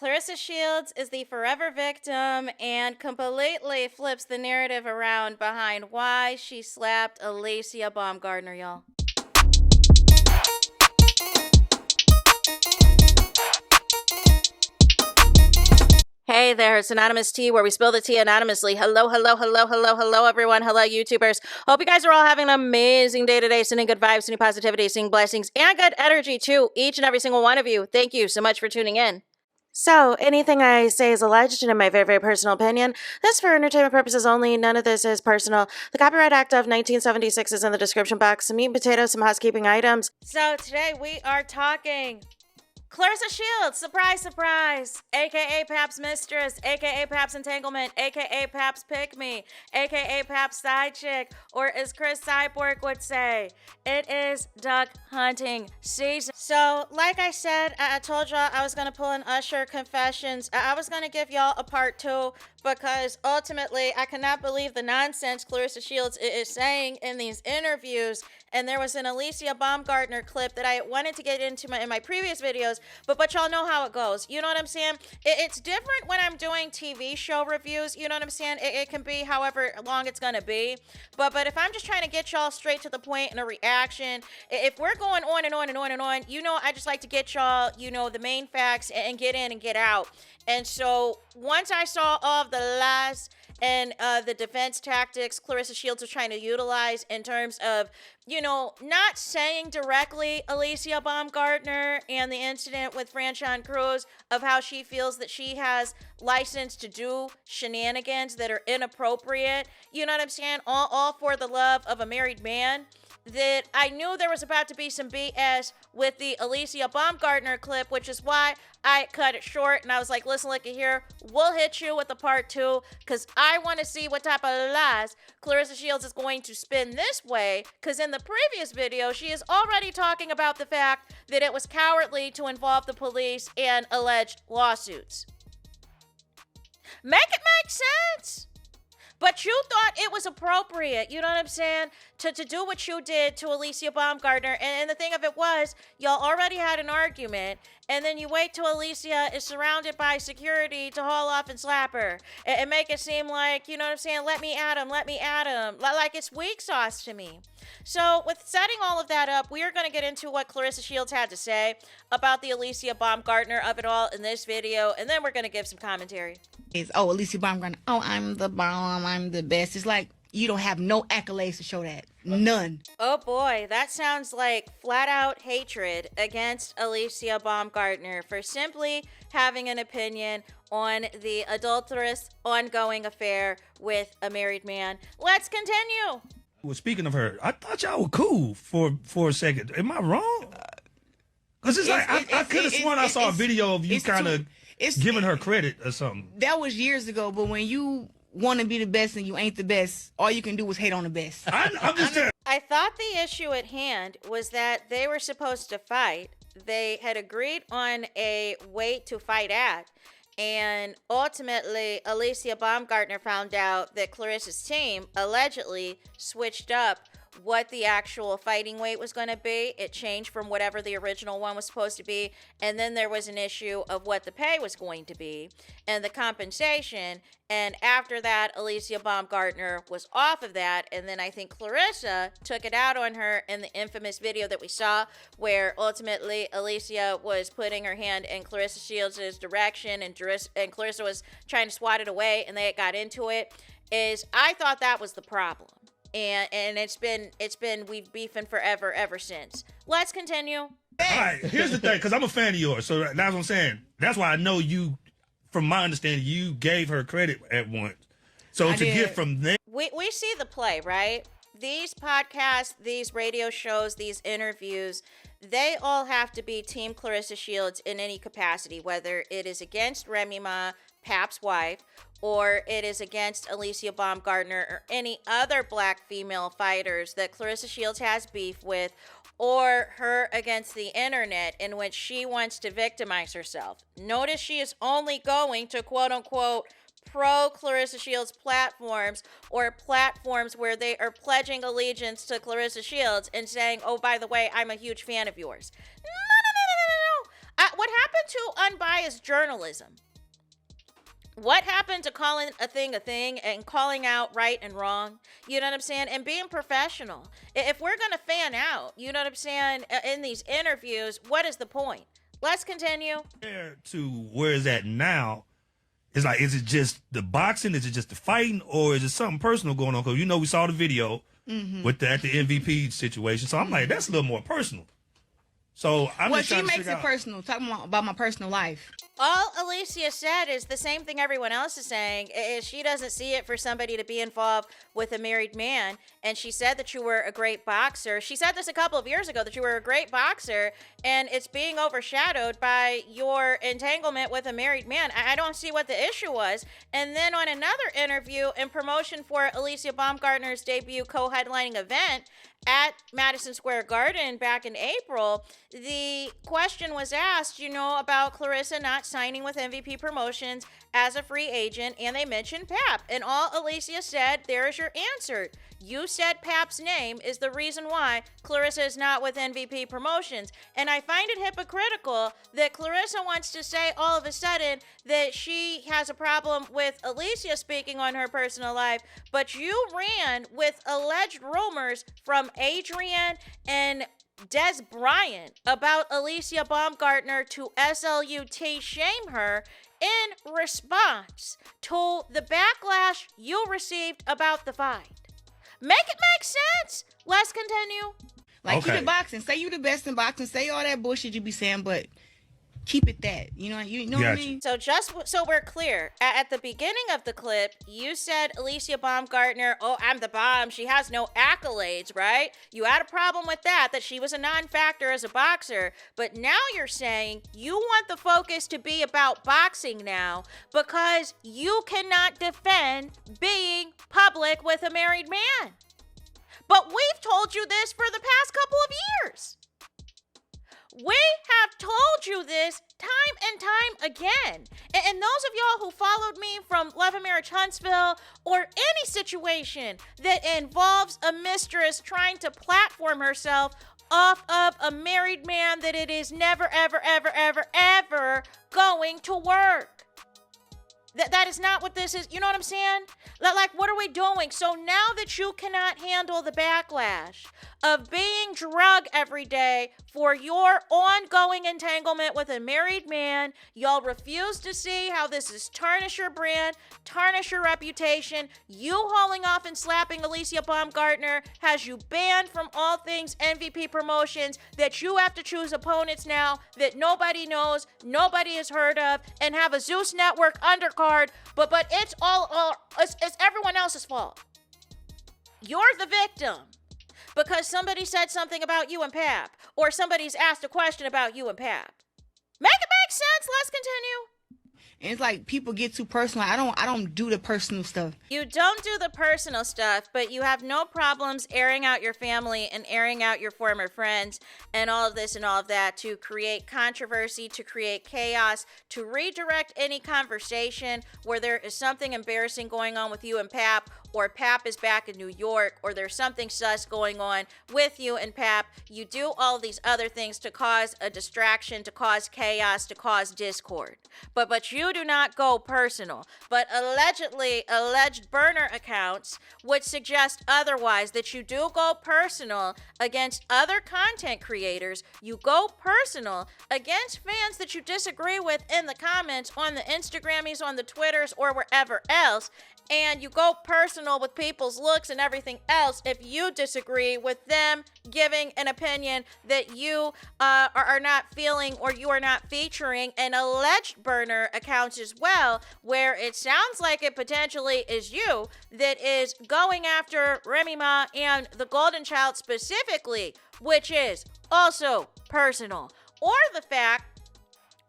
Claressa Shields is the forever victim and completely flips the narrative around behind why she slapped ALYCIA BAUMGARDNER, y'all. Hey there, it's Anonymous Tea, where we spill the tea anonymously. Hello, everyone. Hello, YouTubers. Hope you guys are all having an amazing day today, sending good vibes, sending positivity, sending blessings, and good energy to each and every single one of you. Thank you so much for tuning in. So, anything I say is alleged and in my very, very personal opinion. This is for entertainment purposes only. None of this is personal. The Copyright Act of 1976 is in the description box. Some meat and potatoes, some housekeeping items. So, today we are talking Claressa Shields, surprise, surprise, aka Pap's Mistress, aka Pap's Entanglement, aka Pap's Pick Me, aka Pap's Side Chick, or as Chris Cyborg would say, it is duck hunting season. So, like I said, I told y'all I was going to pull an Usher Confessions. I was going to give y'all a part 2 because ultimately I cannot believe the nonsense Claressa Shields is saying in these interviews. And there was an ALYCIA BAUMGARDNER clip that I wanted to get into in my previous videos, but y'all know how it goes. You know what I'm saying? It's different when I'm doing TV show reviews. You know what I'm saying? It can be however long it's going to be. But if I'm just trying to get y'all straight to the point in a reaction, if we're going on and on and on and on, you know, I just like to get y'all, you know, the main facts and get in and get out. And so once I saw all of the lies and the defense tactics Claressa Shields was trying to utilize in terms of, you know, not saying directly ALYCIA BAUMGARDNER and the incident with Franchon Cruz of how she feels that she has license to do shenanigans that are inappropriate, you know what I'm saying, all for the love of a married man, that I knew there was about to be some BS with the ALYCIA BAUMGARDNER clip, which is why I cut it short and I was like, listen, look at here, we'll hit you with the part 2 because I want to see what type of lies Claressa Shields is going to spin this way, because in the previous video, she is already talking about the fact that it was cowardly to involve the police in alleged lawsuits. Make it make sense. But you thought it was appropriate, you know what I'm saying, to do what you did to ALYCIA BAUMGARDNER. And the thing of it was, y'all already had an argument, and then you wait till ALYCIA is surrounded by security to haul off and slap her. And make it seem like, you know what I'm saying, let me at him. Like it's weak sauce to me. So with setting all of that up, we are going to get into what Claressa Shields had to say about the ALYCIA BAUMGARDNER of it all in this video, and then we're going to give some commentary. ALYCIA BAUMGARDNER, I'm the bomb, I'm the best. It's like you don't have no accolades to show that. None. Oh boy, that sounds like flat out hatred against ALYCIA BAUMGARDNER for simply having an opinion on the adulterous ongoing affair with a married man. Let's continue. Well, speaking of her, I thought y'all were cool for a second. Am I wrong? Because I could have sworn I saw a video of you kind of giving her credit or something. That was years ago, but when you want to be the best and you ain't the best, all you can do is hate on the best. I'm just saying. I thought the issue at hand was that they were supposed to fight. They had agreed on a weight to fight at. And ultimately, ALYCIA BAUMGARDNER found out that Claressa's team allegedly switched up what the actual fighting weight was going to be. It changed from whatever the original one was supposed to be. And then there was an issue of what the pay was going to be and the compensation. And after that, ALYCIA BAUMGARDNER was off of that. And then I think Claressa took it out on her in the infamous video that we saw, where ultimately ALYCIA was putting her hand in Claressa Shields' direction and Claressa was trying to swat it away, and they got into it. I thought that was the problem. And it's been we've beefing forever ever since. Let's continue. All right, here's the thing, because I'm a fan of yours, so that's what I'm saying. That's why I know you, from my understanding, you gave her credit at once. So to get from there, we see the play, right? These podcasts, these radio shows, these interviews, they all have to be Team Claressa Shields in any capacity, whether it is against Remy Ma, Pap's wife, or it is against ALYCIA BAUMGARDNER or any other black female fighters that Claressa Shields has beef with, or her against the internet in which she wants to victimize herself. Notice she is only going to quote-unquote pro Claressa Shields platforms, or platforms where they are pledging allegiance to Claressa Shields and saying, oh, by the way, I'm a huge fan of yours. No. what happened to unbiased journalism? What happened to calling a thing and calling out right and wrong? You know what I'm saying? And being professional. If we're going to fan out, you know what I'm saying, in these interviews, what is the point? Let's continue. To where is that now? It's like, is it just the boxing? Is it just the fighting? Or is it something personal going on? Because, you know, we saw the video with at the MVP situation. So I'm like, that's a little more personal. So I'm just she trying to makes figure it out. personal. Talking about my personal life. All ALYCIA said is the same thing everyone else is saying, is she doesn't see it for somebody to be involved with a married man. And she said that you were a great boxer. She said this a couple of years ago, that you were a great boxer, and it's being overshadowed by your entanglement with a married man. I don't see what the issue was. And then on another interview in promotion for ALYCIA BAUMGARDNER's debut co-headlining event at Madison Square Garden back in April, the question was asked, you know, about CLARESSA not signing with MVP Promotions as a free agent, and they mentioned Pap. And all ALYCIA said, there's your answer. You said Pap's name is the reason why CLARESSA is not with MVP Promotions. And I find it hypocritical that CLARESSA wants to say all of a sudden that she has a problem with ALYCIA speaking on her personal life, but you ran with alleged rumors from Adrian and Des Bryant about ALYCIA BAUMGARDNER to SLUT shame her in response to the backlash you received about the fight. Make it make sense. Let's continue. Like, Okay. keep it boxing. Say you the best in boxing. Say all that bullshit you be saying, but keep it that. You know what I Gotcha. mean? So just so we're clear, at the beginning of the clip, you said ALYCIA BAUMGARDNER, oh, I'm the bomb. She has no accolades, right? You had a problem with that she was a non-factor as a boxer. But now you're saying you want the focus to be about boxing now because you cannot defend being public with a married man. But we've told you this for the past couple of years. We have told you this time and time again. And those of y'all who followed me from Love and Marriage Huntsville or any situation that involves a mistress trying to platform herself off of a married man, that it is never, ever, ever, ever, ever going to work. That is not what this is. You know what I'm saying? Like, what are we doing? So now that you cannot handle the backlash of being drugged every day for your ongoing entanglement with a married man, y'all refuse to see how this is tarnish your brand, tarnish your reputation. You hauling off and slapping ALYCIA BAUMGARDNER has you banned from all things MVP Promotions, that you have to choose opponents now that nobody knows, nobody has heard of, and have a Zeus Network undercard, but it's it's everyone else's fault. You're the victim because somebody said something about you and Pap, or somebody's asked a question about you and Pap. Make it make sense. Let's continue. And it's like people get too personal. I don't do the personal stuff. You don't do the personal stuff, but you have no problems airing out your family and airing out your former friends and all of this and all of that to create controversy, to create chaos, to redirect any conversation where there is something embarrassing going on with you and Pap, or Pap is back in New York, or there's something sus going on with you and Pap. You do all these other things to cause a distraction, to cause chaos, to cause discord. But you do not go personal. But alleged burner accounts would suggest otherwise, that you do go personal against other content creators. You go personal against fans that you disagree with in the comments on the Instagrammies, on the Twitters, or wherever else. And you go personal with people's looks and everything else if you disagree with them giving an opinion that you are not feeling, or you are not featuring. And alleged burner accounts as well, where it sounds like it potentially is you that is going after Remy Ma and the Golden Child specifically, which is also personal. Or the fact,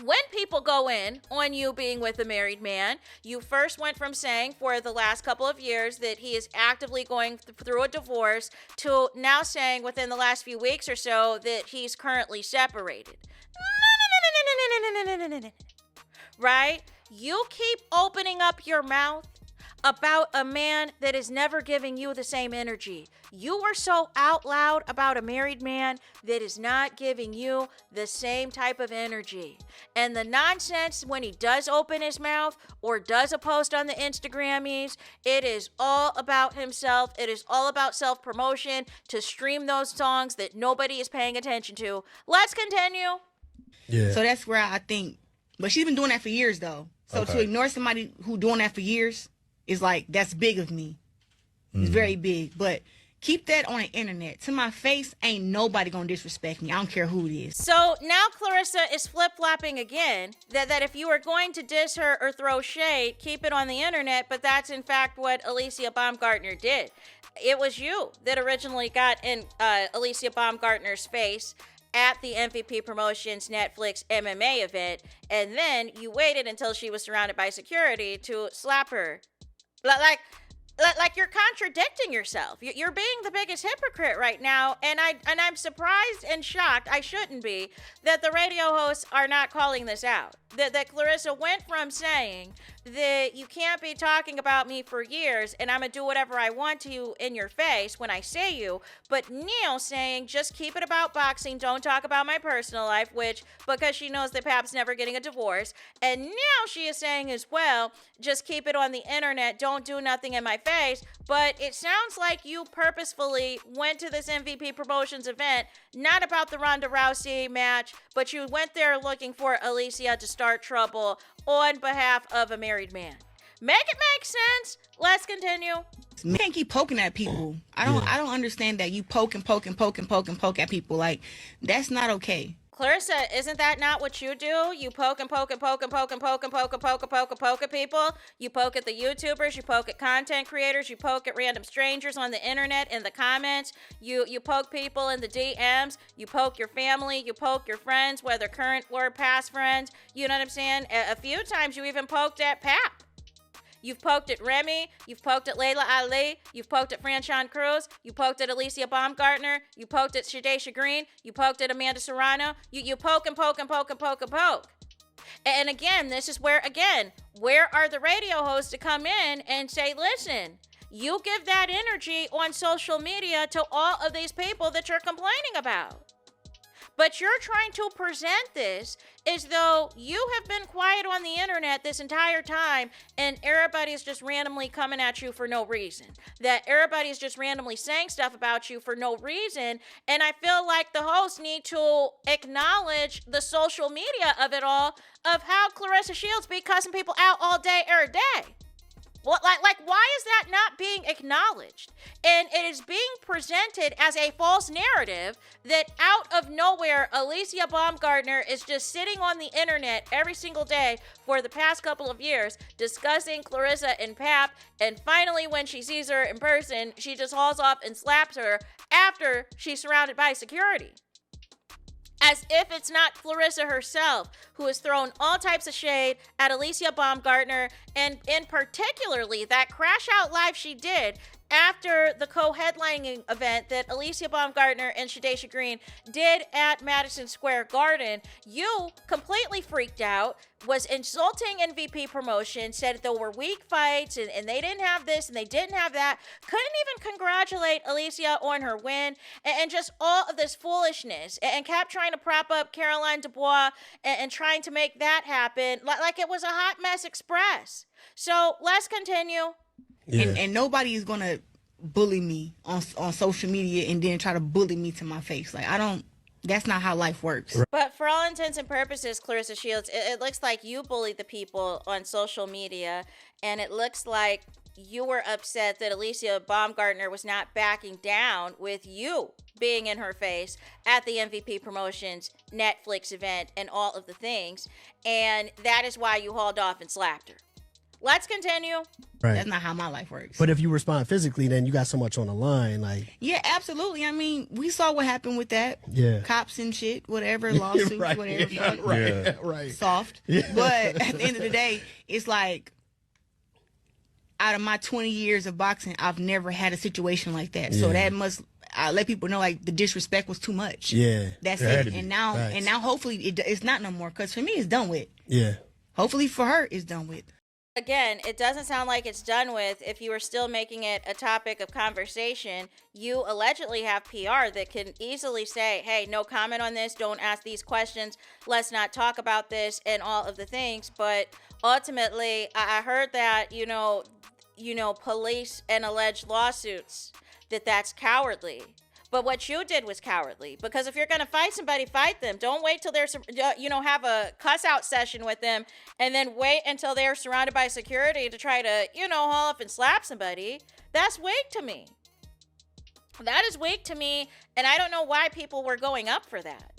when people go in on you being with a married man, you first went from saying for the last couple of years that he is actively going through a divorce to now saying within the last few weeks or so that he's currently separated. No. Right? You keep opening up your mouth about a man that is never giving you the same energy. You are so out loud about a married man that is not giving you the same type of energy. And the nonsense when he does open his mouth or does a post on the Instagrammies, it is all about himself. It is all about self-promotion to stream those songs that nobody is paying attention to. Let's continue. Yeah. So that's where I think, but she's been doing that for years though. So to ignore somebody who doing that for years is like, that's big of me. It's very big. But keep that on the internet. To my face, ain't nobody gonna disrespect me. I don't care who it is. So now Claressa is flip-flopping again, that if you are going to diss her or throw shade, keep it on the internet, but that's in fact what ALYCIA Baumgardner did. It was you that originally got in ALYCIA Baumgardner's face at the MVP Promotions Netflix MMA event, and then you waited until she was surrounded by security to slap her. Like you're contradicting yourself. You're being the biggest hypocrite right now, and I'm surprised and shocked, I shouldn't be, that the radio hosts are not calling this out. That Claressa went from saying that you can't be talking about me for years and I'm gonna do whatever I want to you in your face when I say you, but Neil saying just keep it about boxing, don't talk about my personal life, which because she knows that Pap's never getting a divorce, and now she is saying as well, just keep it on the internet, don't do nothing in my face. But it sounds like you purposefully went to this MVP Promotions event not about the Ronda Rousey match, but you went there looking for ALYCIA to start trouble on behalf of a married man. Make it make sense. Let's continue. You can't keep poking at people. I don't understand that you poke at people. Like, that's not okay. Claressa, isn't that not what you do? You poke and poke and poke and poke and poke and poke and poke and poke and poke at people. You poke at the YouTubers, you poke at content creators, you poke at random strangers on the internet in the comments. You poke people in the DMs, you poke your family, you poke your friends, whether current or past friends. You know what I'm saying? A few times you even poked at Pap. You've poked at Remy, you've poked at Layla Ali, you've poked at Franchon Cruz, you poked at ALYCIA Baumgardner, you poked at Shadesha Green, you poked at Amanda Serrano, you poke and poke and poke and poke and poke. And again, this is where are the radio hosts to come in and say, listen, you give that energy on social media to all of these people that you're complaining about. But you're trying to present this as though you have been quiet on the internet this entire time and everybody's just randomly coming at you for no reason. That everybody's just randomly saying stuff about you for no reason. And I feel like the hosts need to acknowledge the social media of it all, of how Claressa Shields be cussing people out all day, every day. What, like, why is that not being acknowledged? And it is being presented as a false narrative that out of nowhere, ALYCIA Baumgardner is just sitting on the internet every single day for the past couple of years discussing Claressa and Pap, and finally when she sees her in person, she just hauls off and slaps her after she's surrounded by security. As if it's not Claressa herself who has thrown all types of shade at ALYCIA Baumgardner, and in particularly that crash out live she did after the co-headlining event that ALYCIA Baumgardner and Shadesha Green did at Madison Square Garden. You completely freaked out, was insulting MVP Promotion, said there were weak fights and they didn't have this and they didn't have that. Couldn't even congratulate ALYCIA on her win, and just all of this foolishness, and kept trying to prop up Caroline Dubois and trying to make that happen like it was a hot mess express. So let's continue. Yeah. And nobody is gonna bully me on social media and then try to bully me to my face. Like, that's not how life works. But for all intents and purposes, Claressa Shields, it looks like you bullied the people on social media, and it looks like you were upset that ALYCIA Baumgardner was not backing down with you being in her face at the MVP Promotions Netflix event and all of the things, and that is why you hauled off and slapped her. Let's continue. Right. That's not how my life works. But if you respond physically, then you got so much on the line. Like, yeah, absolutely. I mean, we saw what happened with that. Yeah. Cops and shit, whatever, lawsuits, right. whatever. Yeah. Right. Yeah. Right. Soft. Yeah. But at the end of the day, it's like, out of my 20 years of boxing, I've never had a situation like that. So that must, I let people know, like, the disrespect was too much. Yeah. That's it. And now hopefully it's not no more. Because for me, it's done with. Yeah. Hopefully for her, it's done with. Again, it doesn't sound like it's done with. If you were still making it a topic of conversation, you allegedly have PR that can easily say, hey, no comment on this, don't ask these questions, let's not talk about this, and all of the things. But ultimately, I heard that, police and alleged lawsuits, that's cowardly. But what you did was cowardly, because if you're going to fight somebody, fight them. Don't wait till there's, have a cuss out session with them and then wait until they're surrounded by security to try to, haul up and slap somebody. That's weak to me. That is weak to me. And I don't know why people were going up for that.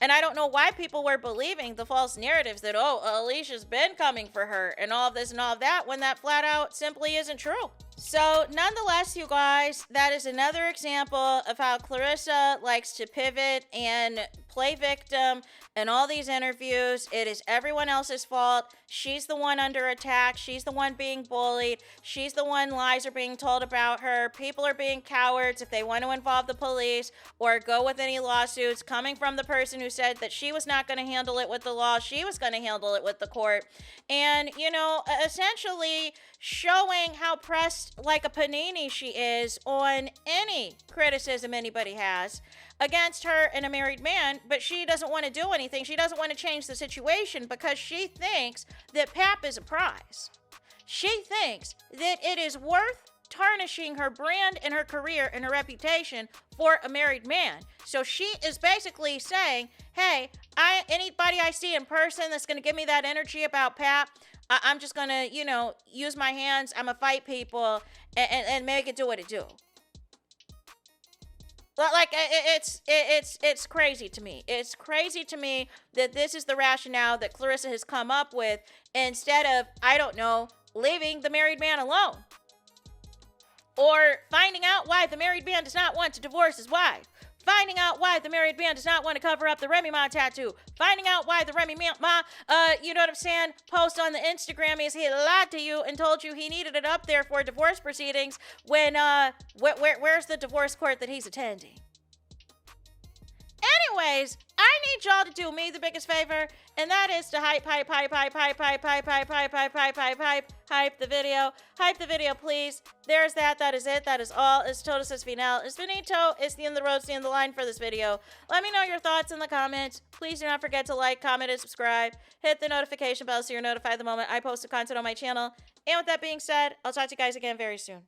And I don't know why people were believing the false narratives that, Alicia's been coming for her and all of this and all of that, when that flat out simply isn't true. So nonetheless, you guys, that is another example of how Claressa likes to pivot and play victim in all these interviews. It is everyone else's fault. She's the one under attack. She's the one being bullied. She's the one lies are being told about her. People are being cowards if they want to involve the police or go with any lawsuits coming from the person who said that she was not going to handle it with the law. She was going to handle it with the court. And, essentially showing how pressed like a panini she is on any criticism anybody has against her and a married man, but she doesn't want to do anything. She doesn't want to change the situation because she thinks that Pap is a prize. She thinks that it is worth tarnishing her brand and her career and her reputation for a married man. So she is basically saying, hey, anybody I see in person that's going to give me that energy about Pap, I'm just going to, use my hands. I'm going to fight people and make it do what it do. Like, it's crazy to me. It's crazy to me that this is the rationale that Claressa has come up with instead of, leaving the married man alone. Or finding out why the married man does not want to divorce his wife. Finding out why the married man does not want to cover up the Remy Ma tattoo. Finding out why the Remy Ma, post on the Instagram is he lied to you and told you he needed it up there for divorce proceedings when, where's the divorce court that he's attending? Anyways, I need y'all to do me the biggest favor, and that is to hype the video. Hype the video, please. There's that. That is it. That is all. It's totus es final. It's finito. It's the end of the road. It's the end of the line for this video. Let me know your thoughts in the comments. Please do not forget to like, comment, and subscribe. Hit the notification bell so you're notified the moment I post the content on my channel. And with that being said, I'll talk to you guys again very soon.